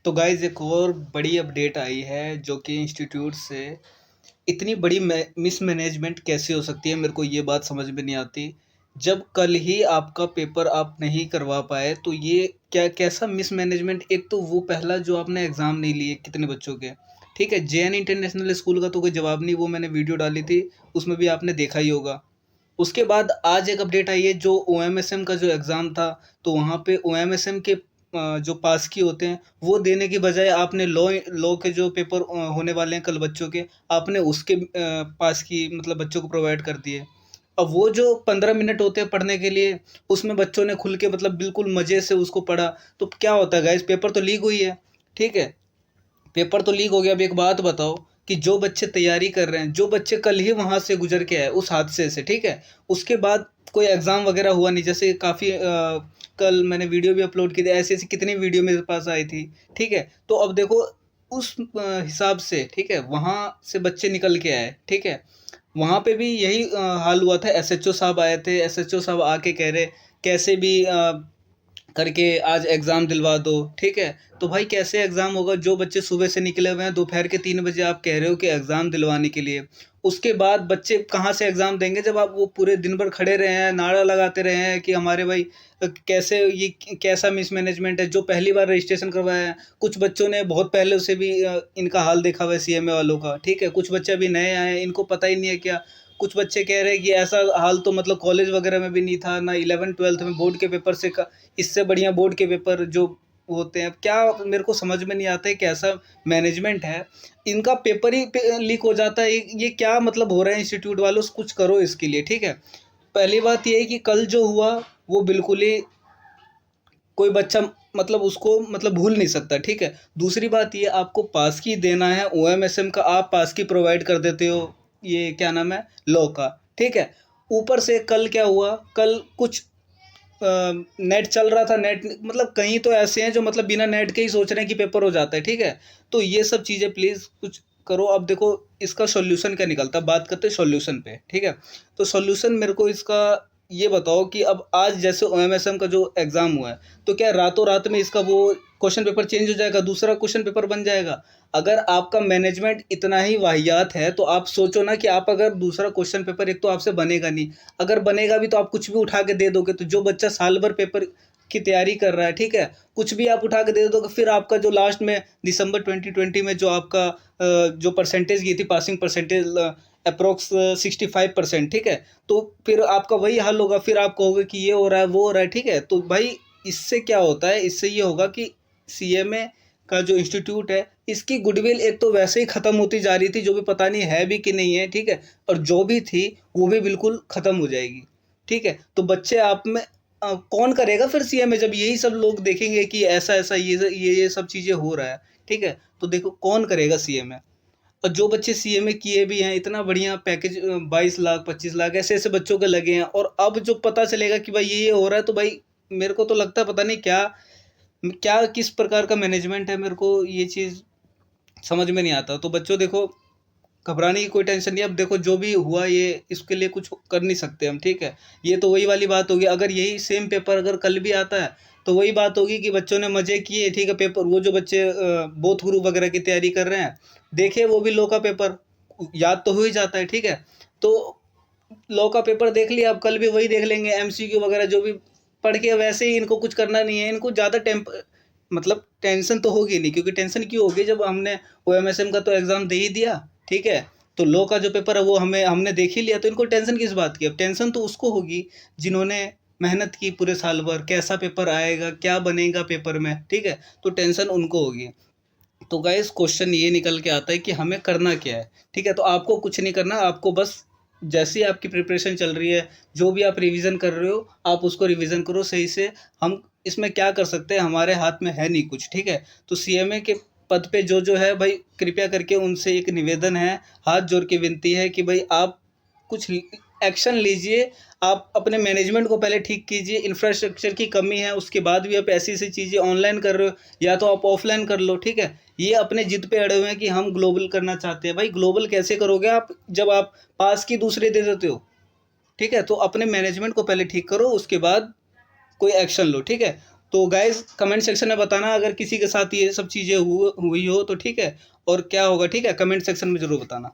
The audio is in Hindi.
तो गाइस एक और बड़ी अपडेट आई है जो कि इंस्टीट्यूट से इतनी बड़ी मिसमैनेजमेंट कैसे हो सकती है, मेरे को ये बात समझ में नहीं आती। जब कल ही आपका पेपर आप नहीं करवा पाए तो ये क्या कैसा मिसमैनेजमेंट। एक तो वो पहला जो आपने एग्ज़ाम नहीं लिए कितने बच्चों के, ठीक है। जेएन इंटरनेशनल स्कूल का तो कोई जवाब नहीं, वो मैंने वीडियो डाली थी, उसमें भी आपने देखा ही होगा। उसके बाद आज एक अपडेट आई है जो ओएमएसएम का जो एग्ज़ाम था, तो वहाँ पे ओएमएसएम के जो पास की होते हैं वो देने की बजाय आपने लॉ लॉ के जो पेपर होने वाले हैं कल बच्चों के, आपने उसके पास की मतलब बच्चों को प्रोवाइड कर दिए। अब वो जो 15 मिनट होते हैं पढ़ने के लिए, उसमें बच्चों ने खुल के मतलब बिल्कुल मज़े से उसको पढ़ा। तो क्या होता है गाइस, पेपर तो लीक हुई है, ठीक है। पेपर तो लीक हो गया। अब एक बात बताओ कि जो बच्चे तैयारी कर रहे हैं, जो बच्चे कल ही वहाँ से गुजर के आए उस हादसे से, ठीक है, उसके बाद कोई एग्ज़ाम वगैरह हुआ नहीं। जैसे काफ़ी कल मैंने वीडियो भी अपलोड की थी, ऐसी ऐसी कितनी वीडियो मेरे पास आई थी, ठीक है। तो अब देखो उस हिसाब से, ठीक है, वहाँ से बच्चे निकल के आए, ठीक है। वहाँ पे भी यही हाल हुआ था। एसएचओ साहब आए थे, एसएचओ साहब आके कह रहे कैसे भी करके आज एग्ज़ाम दिलवा दो, ठीक है। तो भाई कैसे एग्ज़ाम होगा, जो बच्चे सुबह से निकले हुए हैं, दोपहर के 3 बजे आप कह रहे हो कि एग्ज़ाम दिलवाने के लिए। उसके बाद बच्चे कहाँ से एग्ज़ाम देंगे जब आप वो पूरे दिन भर खड़े रहे हैं, नारा लगाते रहे हैं कि हमारे भाई कैसे ये कैसा मिसमैनेजमेंट है। जो पहली बार रजिस्ट्रेशन करवाया है, कुछ बच्चों ने बहुत पहले से भी इनका हाल देखा हुआ है सीएमए वालों का, ठीक है। कुछ बच्चे अभी नए आए हैं, इनको पता ही नहीं है क्या। कुछ बच्चे कह रहे हैं कि ऐसा हाल तो मतलब कॉलेज वगैरह में भी नहीं था, ना 11th-12th में बोर्ड के पेपर से इससे बढ़िया बोर्ड के पेपर जो होते हैं। क्या मेरे को समझ में नहीं आता है कैसा मैनेजमेंट है इनका। पेपर ही लीक हो जाता है। ये क्या मतलब हो रहा है। इंस्टीट्यूट वालों से कुछ करो इसके लिए, ठीक है। पहली बात ये है कि कल जो हुआ वो बिल्कुल ही कोई बच्चा मतलब उसको मतलब भूल नहीं सकता, ठीक है। दूसरी बात ये, आपको पास की देना है ओएमएसएम का, आप पास की प्रोवाइड कर देते हो, ये क्या नाम है, लॉ का, ठीक है। ऊपर से कल क्या हुआ, कल कुछ नेट चल रहा था। नेट मतलब कहीं तो ऐसे हैं जो मतलब बिना नेट के ही सोच रहे हैं कि पेपर हो जाता है, ठीक है। तो ये सब चीज़ें प्लीज़ कुछ करो। अब देखो इसका सॉल्यूशन क्या निकलता है, बात करते हैं सॉल्यूशन पे, ठीक है। तो सॉल्यूशन मेरे को इसका ये बताओ कि अब आज जैसे ओएमएसएम का जो एग्ज़ाम हुआ है, तो क्या रातों रात में इसका वो क्वेश्चन पेपर चेंज हो जाएगा, दूसरा क्वेश्चन पेपर बन जाएगा। अगर आपका मैनेजमेंट इतना ही वाहियात है तो आप सोचो ना कि आप अगर दूसरा क्वेश्चन पेपर, एक तो आपसे बनेगा नहीं, अगर बनेगा भी तो आप कुछ भी उठा के दे दोगे। तो जो बच्चा साल भर पेपर की तैयारी कर रहा है, ठीक है, कुछ भी आप उठा के दे दोगे, फिर आपका जो लास्ट में दिसंबर 2020 में जो आपका जो परसेंटेज की थी, पासिंग परसेंटेज अप्रोक्स 65%, ठीक है। तो फिर आपका वही हाल होगा। फिर आप कहोगे कि ये हो रहा है वो हो रहा है, ठीक है। तो भाई इससे क्या होता है, इससे ये होगा कि सीएमए का जो इंस्टीट्यूट है इसकी गुडविल एक तो वैसे ही ख़त्म होती जा रही थी, जो भी पता नहीं है भी कि नहीं है, ठीक है। और जो भी थी वो भी बिल्कुल ख़त्म हो जाएगी, ठीक है। तो बच्चे आप में कौन करेगा फिर सीएमए, जब यही सब लोग देखेंगे कि ऐसा ऐसा ये सब चीज़ें हो रहा है, ठीक है। तो देखो कौन करेगा सीएमए। और जो बच्चे सीएमए किए भी हैं, इतना बढ़िया पैकेज 22 लाख 25 लाख ऐसे ऐसे बच्चों के लगे हैं, और अब जो पता चलेगा कि भाई ये हो रहा है, तो भाई मेरे को तो लगता है पता नहीं क्या क्या किस प्रकार का मैनेजमेंट है, मेरे को ये चीज़ समझ में नहीं आता। तो बच्चों देखो, घबराने की कोई टेंशन नहीं। अब देखो जो भी हुआ ये इसके लिए कुछ कर नहीं सकते हम, ठीक है। ये तो वही वाली बात होगी, अगर यही सेम पेपर अगर कल भी आता है तो वही बात होगी कि बच्चों ने मज़े किए, ठीक है। पेपर वो जो बच्चे बोथ ग्रुप वगैरह की तैयारी कर रहे हैं, देखे वो भी लॉ का पेपर याद तो हो ही जाता है, ठीक है। तो लॉ का पेपर देख लिया, अब कल भी वही देख लेंगे, एमसीक्यू वगैरह जो भी पढ़ के। वैसे ही इनको कुछ करना नहीं है, इनको ज़्यादा मतलब टेंशन तो होगी नहीं, क्योंकि टेंशन क्यों होगी जब हमने ओएमएसएम का तो एग्ज़ाम दे ही दिया, ठीक है। तो लॉ का जो पेपर है वो हमने देख ही लिया, तो इनको टेंशन किस बात की। अब टेंशन तो उसको होगी जिन्होंने मेहनत की पूरे साल भर, कैसा पेपर आएगा, क्या बनेगा पेपर में, ठीक है। तो टेंशन उनको होगी। तो गाइस क्वेश्चन ये निकल के आता है कि हमें करना क्या है, ठीक है। तो आपको कुछ नहीं करना, आपको बस जैसी आपकी प्रिपरेशन चल रही है, जो भी आप रिवीजन कर रहे हो, आप उसको रिवीजन करो सही से। हम इसमें क्या कर सकते हैं, हमारे हाथ में है नहीं कुछ, ठीक है। तो सीएमए के पद पे जो है भाई, कृपया करके उनसे एक निवेदन है, हाथ जोड़ के विनती है कि भाई आप कुछ एक्शन लीजिए। आप अपने मैनेजमेंट को पहले ठीक कीजिए। इंफ्रास्ट्रक्चर की कमी है, उसके बाद भी आप ऐसी ऐसी चीज़ें ऑनलाइन कर रहे हो, या तो आप ऑफलाइन कर लो, ठीक है। ये अपने जिद पे अड़े हुए हैं कि हम ग्लोबल करना चाहते हैं। भाई ग्लोबल कैसे करोगे आप जब आप पास की दूसरे दे देते हो, ठीक है। तो अपने मैनेजमेंट को पहले ठीक करो, उसके बाद कोई एक्शन लो, ठीक है। तो गाइज़ कमेंट सेक्शन में बताना अगर किसी के साथ ये सब चीज़ें हुई हो तो ठीक है, और क्या होगा, ठीक है? कमेंट सेक्शन में ज़रूर बताना।